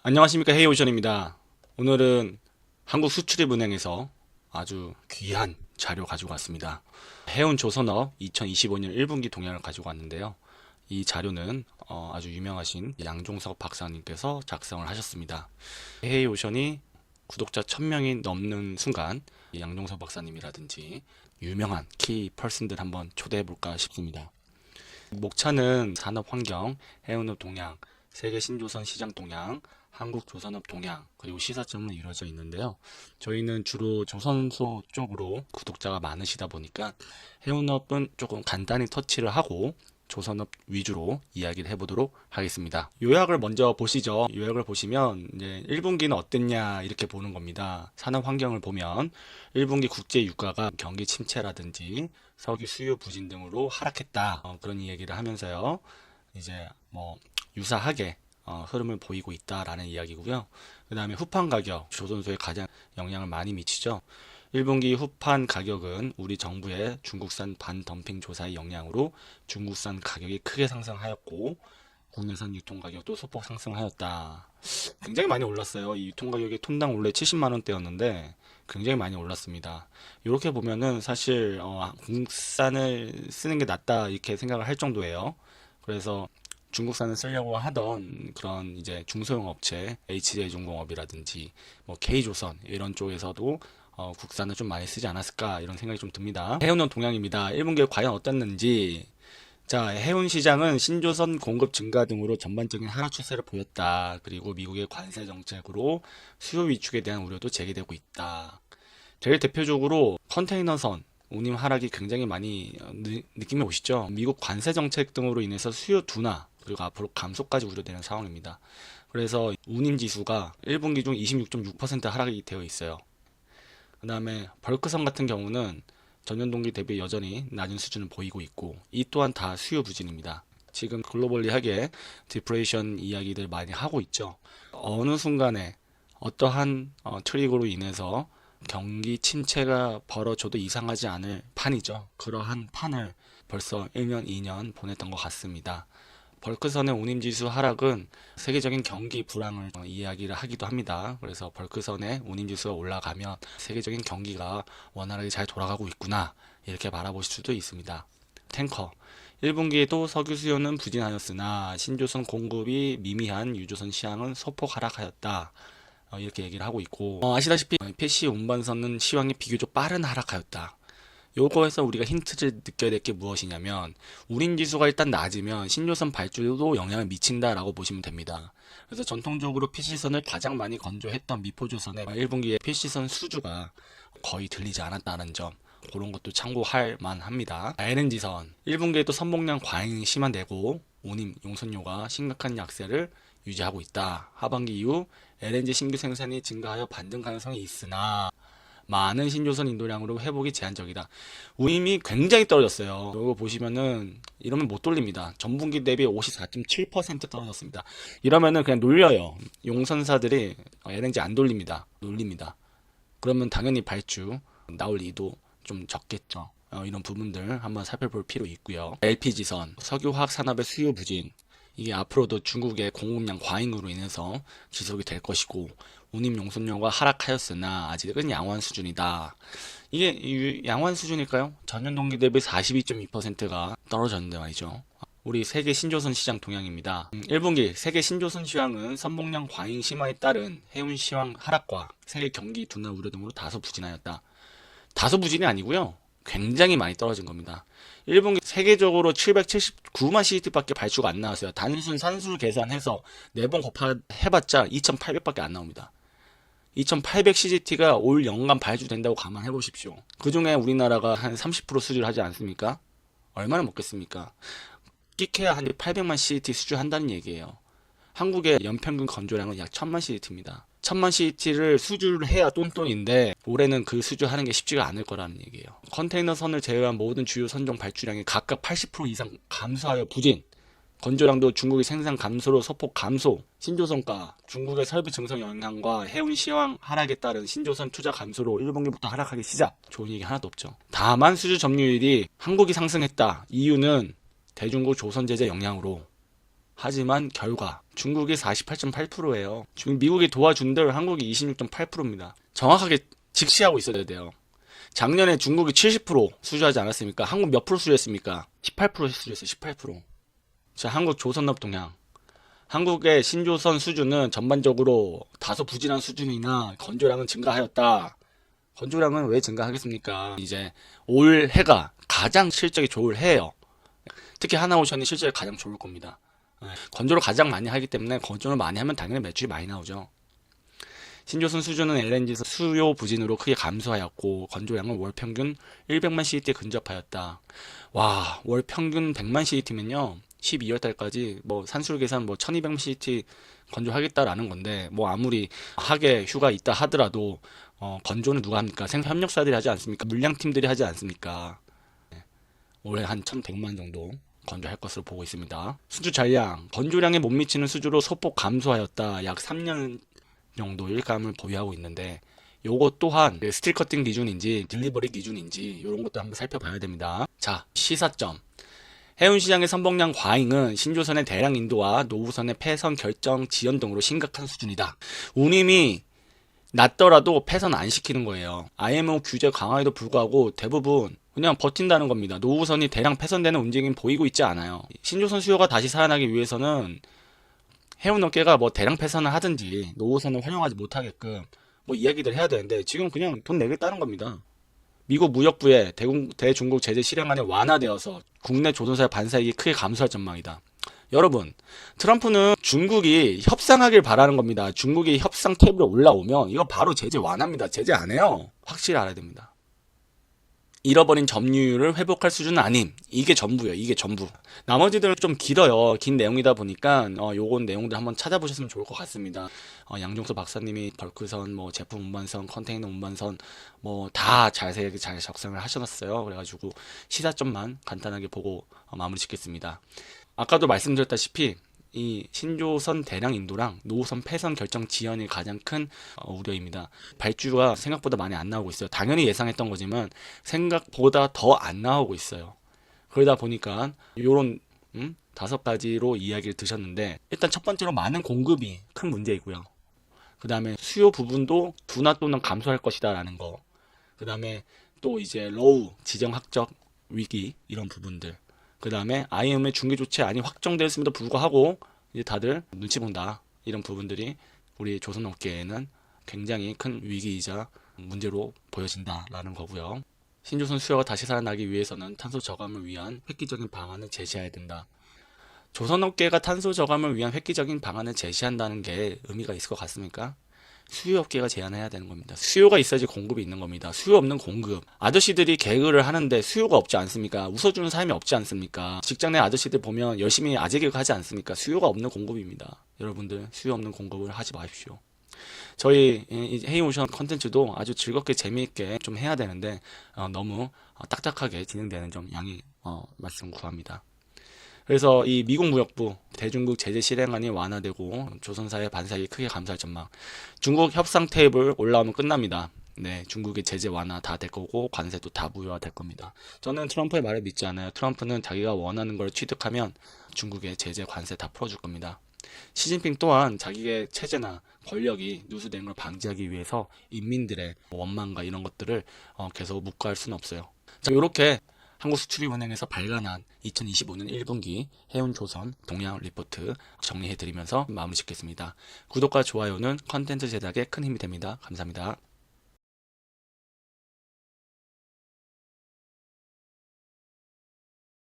안녕하십니까, 헤이오션입니다. 오늘은 한국수출입은행에서 아주 귀한 자료 가지고 왔습니다. 해운조선업 2025년 1분기 동향을 가지고 왔는데요. 이 자료는 아주 유명하신 양종석 박사님께서 작성을 하셨습니다. 헤이오션이 구독자 1000명이 넘는 순간 이 양종석 박사님이라든지 유명한 키 퍼슨들 한번 초대해 볼까 싶습니다. 목차는 산업환경, 해운업 동향, 세계 신조선 시장 동향, 한국 조선업 동향, 그리고 시사점으로 이루어져 있는데요. 저희는 주로 조선소 쪽으로 구독자가 많으시다 보니까 해운업은 조금 간단히 터치를 하고 조선업 위주로 이야기를 해보도록 하겠습니다. 요약을 먼저 보시죠. 요약을 보시면 이제 1분기는 어땠냐 이렇게 보는 겁니다. 산업 환경을 보면 1분기 국제 유가가 경기 침체라든지 석유 수요 부진 등으로 하락했다. 그런 얘기를 하면서요. 이제 뭐 유사하게 흐름을 보이고 있다라는 이야기고요. 그 다음에 후판 가격, 조선소에 가장 영향을 많이 미치죠. 1분기 후판 가격은 우리 정부의 중국산 반덤핑 조사의 영향으로 중국산 가격이 크게 상승하였고 국내산 유통 가격도 소폭 상승하였다. 굉장히 많이 올랐어요. 이 유통 가격이 톤당 원래 70만 원대였는데 굉장히 많이 올랐습니다. 이렇게 보면은 사실 국산을 쓰는 게 낫다 이렇게 생각을 할 정도예요. 그래서 중국산을 쓰려고 하던 그런 이제 중소형 업체, HJ중공업이라든지 뭐 K조선 이런 쪽에서도 국산을 좀 많이 쓰지 않았을까 이런 생각이 좀 듭니다. 해운업 동향입니다. 1분기에 과연 어땠는지. 자, 해운 시장은 신조선 공급 증가 등으로 전반적인 하락 추세를 보였다. 그리고 미국의 관세 정책으로 수요 위축에 대한 우려도 제기되고 있다. 제일 대표적으로 컨테이너선 운임 하락이 굉장히 많이 느낌이 오시죠? 미국 관세 정책 등으로 인해서 수요 둔화 그리고 앞으로 감소까지 우려되는 상황입니다. 그래서 운임 지수가 1분기 중 26.6% 하락이 되어 있어요. 그 다음에 벌크선 같은 경우는 전년 동기 대비 여전히 낮은 수준을 보이고 있고 이 또한 다 수요 부진입니다. 지금 글로벌리하게 디프레이션 이야기들 많이 하고 있죠. 어느 순간에 어떠한 트릭으로 인해서 경기 침체가 벌어져도 이상하지 않을 판이죠. 그러한 판을 벌써 1년, 2년 보냈던 것 같습니다. 벌크선의 운임지수 하락은 세계적인 경기 불황을 이야기를 하기도 합니다. 그래서 벌크선의 운임지수가 올라가면 세계적인 경기가 원활하게 잘 돌아가고 있구나 이렇게 바라보실 수도 있습니다. 탱커 1분기에도 석유 수요는 부진하였으나 신조선 공급이 미미한 유조선 시황은 소폭 하락하였다. 이렇게 얘기를 하고 있고 아시다시피 PC 운반선은 시황이 비교적 빠른 하락하였다. 요거에서 우리가 힌트를 느껴야 될 게 무엇이냐면 운임지수가 일단 낮으면 신조선 발주도 영향을 미친다라고 보시면 됩니다. 그래서 전통적으로 PC선을 가장 많이 건조했던 미포조선의 1분기에 PC선 수주가 거의 들리지 않았다는 점 그런 것도 참고할 만합니다. LNG선 1분기에도 선봉량 과잉이 심화되고 운임 용선료가 심각한 약세를 유지하고 있다. 하반기 이후 LNG 신규 생산이 증가하여 반등 가능성이 있으나 많은 신조선 인도량으로 회복이 제한적이다. 운임이 굉장히 떨어졌어요. 이거 보시면은 이러면 못 돌립니다. 전분기 대비 54.7% 떨어졌습니다. 이러면은 그냥 놀려요. 용선사들이 LNG 안 돌립니다. 놀립니다. 그러면 당연히 발주 나올 리도 좀 적겠죠. 이런 부분들 한번 살펴볼 필요 있고요. LPG선, 석유화학 산업의 수요 부진 이게 앞으로도 중국의 공급량 과잉으로 인해서 지속이 될 것이고 운임 용선료가 하락하였으나 아직은 양호한 수준이다. 이게 양호한 수준일까요? 전년 동기 대비 42.2%가 떨어졌는데 말이죠. 우리 세계 신조선 시장 동향입니다. 1분기 세계 신조선 시황은 선봉량 과잉 심화에 따른 해운 시황 하락과 세계 경기 둔화 우려 등으로 다소 부진하였다. 다소 부진이 아니고요. 굉장히 많이 떨어진 겁니다. 1분기 세계적으로 779만 CCT밖에 발주가 안 나왔어요. 단순 산술 계산해서 4번 곱해봤자 2,800밖에 안 나옵니다. 2,800 CGT가 올 연간 발주된다고 감안해 보십시오. 그 중에 우리나라가 한 30% 수주를 하지 않습니까? 얼마나 먹겠습니까? 끼케야 한 800만 CGT 수주한다는 얘기예요. 한국의 연평균 건조량은 약 1000만 CGT입니다. 1000만 CGT를 수주를 해야 똔똔인데 올해는 그 수주하는 게 쉽지가 않을 거라는 얘기예요. 컨테이너 선을 제외한 모든 주요 선종 발주량이 각각 80% 이상 감소하여 부진. 건조량도 중국의 생산 감소로 소폭 감소. 신조선가, 중국의 설비 증설 영향과 해운 시황 하락에 따른 신조선 투자 감소로 1분기부터 하락하기 시작. 좋은 얘기 하나도 없죠. 다만 수주 점유율이 한국이 상승했다. 이유는 대중국 조선 제재 영향으로 하지만 결과 중국이 48.8%예요. 지금 미국이 도와준들 한국이 26.8%입니다. 정확하게 직시하고 있어야 돼요. 작년에 중국이 70% 수주하지 않았습니까? 한국 몇 프로 수주했습니까? 18% 수주했어요. 18%. 자, 한국 조선업 동향. 한국의 신조선 수주는 전반적으로 다소 부진한 수준이나 건조량은 증가하였다. 건조량은 왜 증가하겠습니까? 이제 올 해가 가장 실적이 좋을 해예요. 특히 하나오션이 실적이 가장 좋을 겁니다. 건조를 가장 많이 하기 때문에 건조를 많이 하면 당연히 매출이 많이 나오죠. 신조선 수주는 LNG 수요 부진으로 크게 감소하였고 건조량은 월 평균 100만 CT 근접하였다. 와, 월 평균 100만 CT면요. 12월 달까지 뭐 산술 계산 뭐 1200만 CT 건조하겠다라는 건데 뭐 아무리 하계 휴가 있다 하더라도 건조는 누가 합니까? 생협력사들이 하지 않습니까? 물량팀들이 하지 않습니까? 올해 한 1100만 정도 건조할 것으로 보고 있습니다. 수주 잔량, 건조량에 못 미치는 수주로 소폭 감소하였다. 약 3년 정도 일감을 보유하고 있는데 요것 또한 스틸 커팅 기준인지 딜리버리 기준인지 이런 것도 한번 살펴봐야 됩니다. 자, 시사점. 해운시장의 선봉량 과잉은 신조선의 대량 인도와 노후선의 폐선 결정 지연 등으로 심각한 수준이다. 운임이 낮더라도 폐선 안 시키는 거예요. IMO 규제 강화에도 불구하고 대부분 그냥 버틴다는 겁니다. 노후선이 대량 폐선되는 움직임 보이고 있지 않아요. 신조선 수요가 다시 살아나기 위해서는 해운업계가 뭐 대량 폐선을 하든지 노후선을 활용하지 못하게끔 뭐 이야기들 해야 되는데 지금 그냥 돈 내겠다는 겁니다. 미국 무역부의 대중국 제재 실행안이 완화되어서 국내 조선사의 반사이익이 크게 감소할 전망이다. 여러분, 트럼프는 중국이 협상하길 바라는 겁니다. 중국이 협상 테이블에 올라오면 이거 바로 제재 완화입니다. 제재 안 해요. 확실히 알아야 됩니다. 잃어버린 점유율을 회복할 수준은 아님. 이게 전부예요. 이게 전부. 나머지들은 좀 길어요. 긴 내용이다 보니까 요건 내용들 한번 찾아보셨으면 좋을 것 같습니다. 양종수 박사님이 벌크선, 뭐 제품 운반선, 컨테이너 운반선 뭐 다 자세하게 잘 작성을 하셔놨어요. 그래가지고 시사점만 간단하게 보고 마무리 짓겠습니다. 아까도 말씀드렸다시피 이 신조선 대량 인도랑 노후선 폐선 결정 지연이 가장 큰 우려입니다. 발주가 생각보다 많이 안 나오고 있어요. 당연히 예상했던 거지만 생각보다 더 안 나오고 있어요. 그러다 보니까 요런 5가지로 이야기를 드셨는데 일단 첫 번째로 많은 공급이 큰 문제이고요. 그 다음에 수요 부분도 둔화 또는 감소할 것이다 라는 거. 그 다음에 또 이제 로우 지정학적 위기 이런 부분들. 그 다음에 IM의 중개 조치안이 확정되었음에도 불구하고 이제 다들 눈치 본다. 이런 부분들이 우리 조선업계에는 굉장히 큰 위기이자 문제로 보여진다라는 거고요. 신조선 수요가 다시 살아나기 위해서는 탄소 저감을 위한 획기적인 방안을 제시해야 된다. 조선업계가 탄소 저감을 위한 획기적인 방안을 제시한다는 게 의미가 있을 것 같습니까? 수요업계가 제안해야 되는 겁니다. 수요가 있어야지 공급이 있는 겁니다. 수요 없는 공급. 아저씨들이 개그를 하는데 수요가 없지 않습니까? 웃어주는 사람이 없지 않습니까? 직장 내 아저씨들 보면 열심히 아재 개그 하지 않습니까? 수요가 없는 공급입니다. 여러분들 수요 없는 공급을 하지 마십시오. 저희 헤이오션 컨텐츠도 아주 즐겁게 재미있게 좀 해야 되는데 너무 딱딱하게 진행되는 점 양해 말씀 구합니다. 그래서 이 미국 무역부 대중국 제재 실행안이 완화되고 조선사의 반사이익이 크게 감소할 전망. 중국 협상 테이블 올라오면 끝납니다. 네, 중국의 제재 완화 다 될 거고 관세도 다 무효화 될 겁니다. 저는 트럼프의 말을 믿지 않아요. 트럼프는 자기가 원하는 걸 취득하면 중국의 제재 관세 다 풀어줄 겁니다. 시진핑 또한 자기의 체제나 권력이 누수되는 걸 방지하기 위해서 인민들의 원망과 이런 것들을 계속 묵과할 수는 없어요. 자, 이렇게 한국수출입은행에서 발간한 2025년 1분기 해운조선 동향 리포트 정리해드리면서 마무리 짓겠습니다. 구독과 좋아요는 컨텐츠 제작에 큰 힘이 됩니다. 감사합니다.